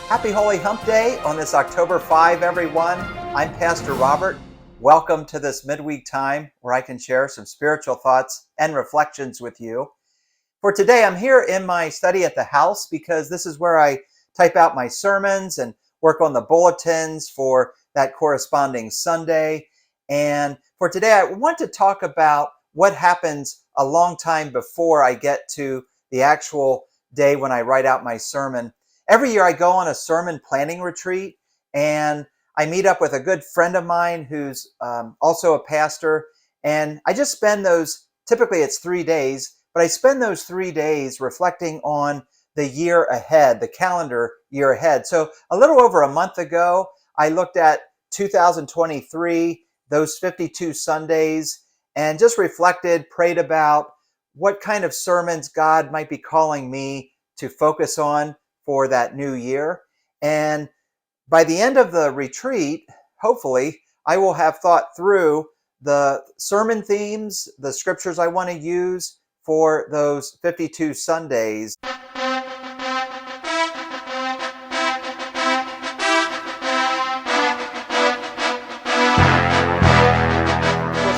Happy Holy Hump Day on this October 5, everyone. I'm Pastor Robert. Welcome to this midweek time where I can share some spiritual thoughts and reflections with you. For today, I'm here in my study at the house because this is where I type out my sermons and work on the bulletins for that corresponding Sunday. And for today, I want to talk about what happens a long time before I get to the actual day when I write out my sermon. Every year I go on a sermon planning retreat, and I meet up with a good friend of mine who's also a pastor, and I just spend those, typically it's 3 days, but I spend those 3 days reflecting on the year ahead, the calendar year ahead. So a little over a month ago, I looked at 2023, those 52 Sundays, and just reflected, prayed about what kind of sermons God might be calling me to focus on for that new year. And by the end of the retreat, hopefully, I will have thought through the sermon themes, the scriptures I want to use for those 52 Sundays. Of course,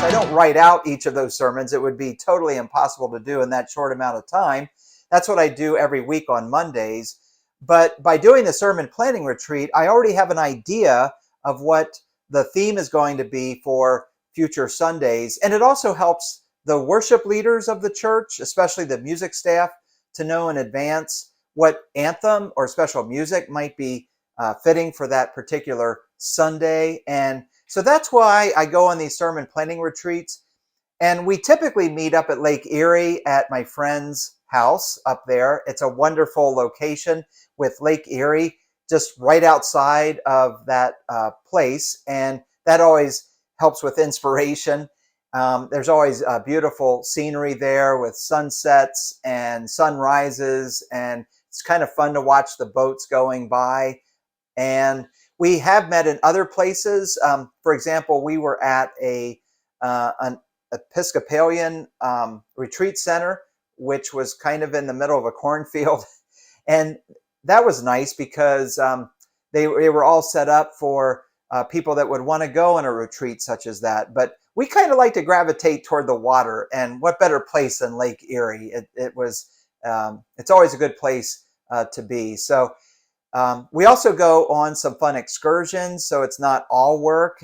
I don't write out each of those sermons. It would be totally impossible to do in that short amount of time. That's what I do every week on Mondays. But by doing the sermon planning retreat, I already have an idea of what the theme is going to be for future Sundays. And it also helps the worship leaders of the church, especially the music staff, to know in advance what anthem or special music might be fitting for that particular Sunday. And so that's why I go on these sermon planning retreats. And we typically meet up at Lake Erie at my friend's house up there. It's a wonderful location with Lake Erie just right outside of that place. And that always helps with inspiration. There's always beautiful scenery there with sunsets and sunrises. And it's kind of fun to watch the boats going by. And we have met in other places. For example, we were at an Episcopalian retreat center, which was kind of in the middle of a cornfield. And that was nice because they were all set up for people that would want to go on a retreat such as that. But we kind of like to gravitate toward the water, and what better place than Lake Erie? It's always a good place to be. So we also go on some fun excursions, so it's not all work.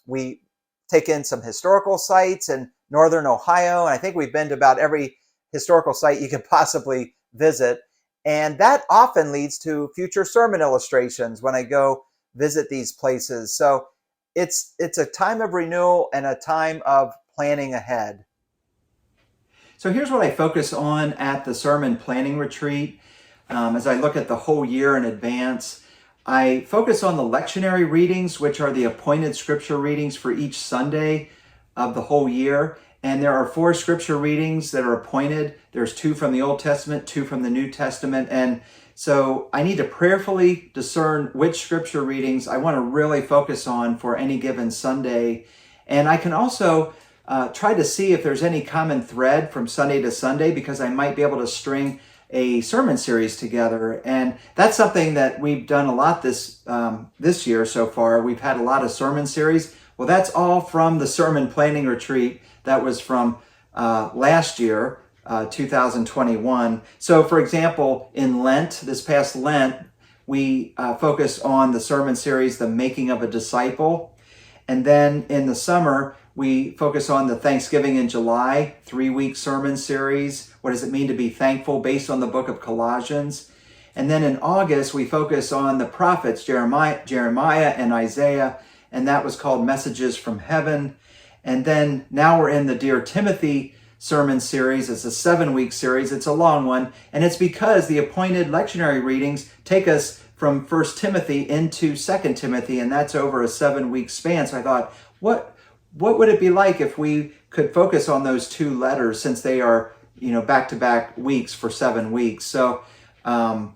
We take in some historical sites in northern Ohio, and I think we've been to about every historical site you could possibly visit. And that often leads to future sermon illustrations when I go visit these places. So it's a time of renewal and a time of planning ahead. So here's what I focus on at the sermon planning retreat. As I look at the whole year in advance, I focus on the lectionary readings, which are the appointed scripture readings for each Sunday of the whole year. And there are 4 scripture readings that are appointed. There's 2 from the Old Testament, 2 from the New Testament. And so I need to prayerfully discern which scripture readings I want to really focus on for any given Sunday. And I can also try to see if there's any common thread from Sunday to Sunday, because I might be able to string a sermon series together. And that's something that we've done a lot this year so far. We've had a lot of sermon series. Well, that's all from the sermon planning retreat. That was from last year, 2021. So, for example, in Lent, this past Lent, we focused on the sermon series, The Making of a Disciple. And then in the summer, we focus on the Thanksgiving in July 3-week sermon series. What does it mean to be thankful, based on the book of Colossians? And then in August, we focus on the prophets, Jeremiah and Isaiah, and that was called Messages from Heaven. And then now we're in the Dear Timothy sermon series. It's a 7-week series. It's a long one. And it's because the appointed lectionary readings take us from 1 Timothy into 2 Timothy, and that's over a 7-week span. So I thought, what would it be like if we could focus on those 2 letters, since they are, back-to-back weeks for 7 weeks. So, and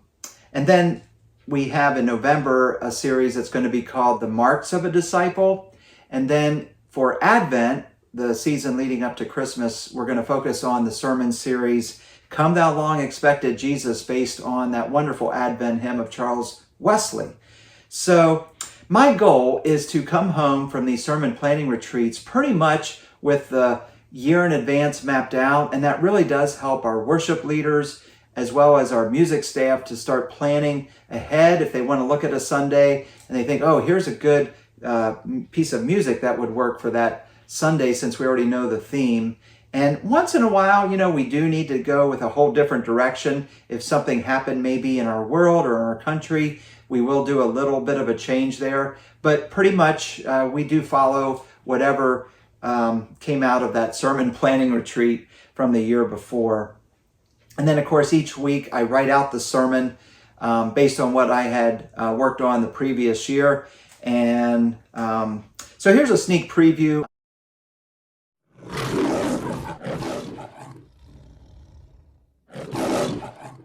then we have in November a series that's going to be called The Marks of a Disciple. And then for Advent, the season leading up to Christmas, we're going to focus on the sermon series Come Thou Long Expected Jesus, based on that wonderful Advent hymn of Charles Wesley. So my goal is to come home from these sermon planning retreats pretty much with the year in advance mapped out, and that really does help our worship leaders as well as our music staff to start planning ahead if they want to look at a Sunday and they think, oh, here's a good piece of music that would work for that Sunday since we already know the theme. And once in a while, we do need to go with a whole different direction. If something happened maybe in our world or in our country, we will do a little bit of a change there. But pretty much we do follow whatever came out of that sermon planning retreat from the year before. And then, of course, each week I write out the sermon based on what I had worked on the previous year. And so here's a sneak preview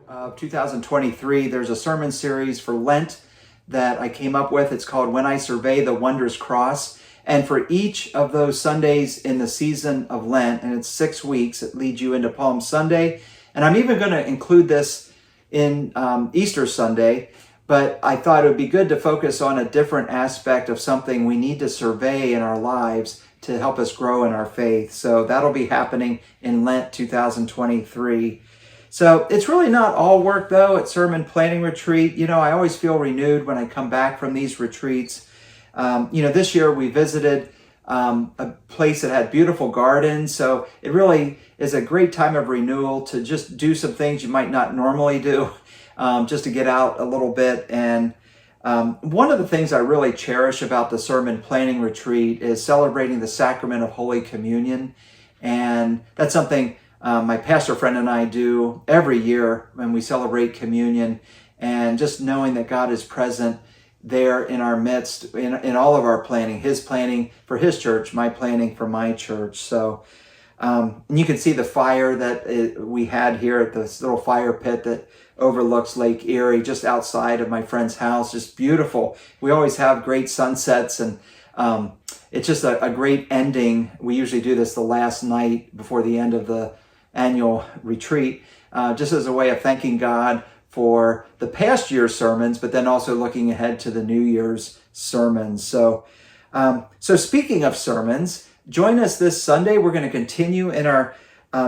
of 2023. There's a sermon series for Lent that I came up with. It's called When I Survey the Wondrous Cross. And for each of those Sundays in the season of Lent, and it's 6 weeks, it leads you into Palm Sunday. And I'm even going to include this in Easter Sunday, but I thought it would be good to focus on a different aspect of something we need to survey in our lives to help us grow in our faith. So that'll be happening in Lent 2023. So it's really not all work, though, at Sermon Planning Retreat. I always feel renewed when I come back from these retreats. This year we visited a place that had beautiful gardens. So it really is a great time of renewal to just do some things you might not normally do, just to get out a little bit. And one of the things I really cherish about the Sermon Planning Retreat is celebrating the sacrament of Holy Communion. And that's something my pastor friend and I do every year when we celebrate communion, and just knowing that God is present there in our midst, in all of our planning, his planning for his church, my planning for my church. So and you can see the fire that we had here at this little fire pit that overlooks Lake Erie, just outside of my friend's house. Just beautiful. We always have great sunsets, and it's just a great ending. We usually do this the last night before the end of the annual retreat, just as a way of thanking God for the past year's sermons, but then also looking ahead to the New Year's sermons. So speaking of sermons, join us this Sunday. We're going to continue in our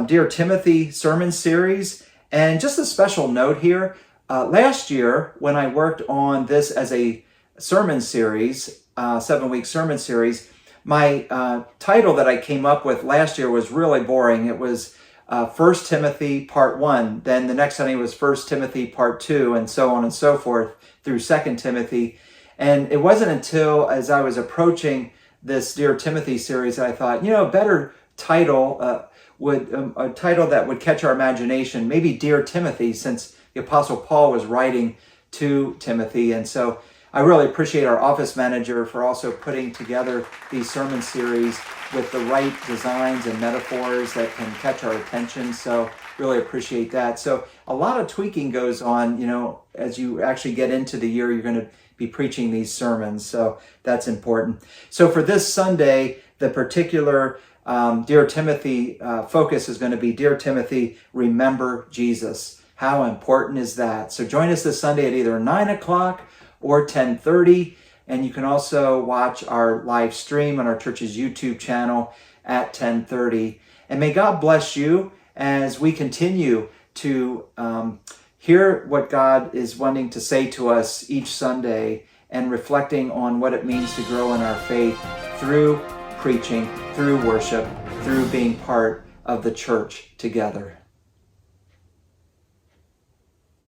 Dear Timothy sermon series. And just a special note here, last year when I worked on this as a sermon series, 7-week sermon series, my title that I came up with last year was really boring. It was 1 Timothy Part 1, then the next Sunday was 1 Timothy Part 2, and so on and so forth through 2 Timothy. And it wasn't until as I was approaching this Dear Timothy series that I thought, a better title a title that would catch our imagination, maybe Dear Timothy, since the Apostle Paul was writing to Timothy. And so I really appreciate our office manager for also putting together these sermon series with the right designs and metaphors that can catch our attention. So really appreciate that. So a lot of tweaking goes on, as you actually get into the year, you're going to be preaching these sermons. So that's important. So for this Sunday, the particular Dear Timothy focus is going to be, Dear Timothy, remember Jesus. How important is that? So join us this Sunday at either 9 o'clock or 10:30. And you can also watch our live stream on our church's YouTube channel at 10:30. And may God bless you as we continue to hear what God is wanting to say to us each Sunday, and reflecting on what it means to grow in our faith through preaching, through worship, through being part of the church together.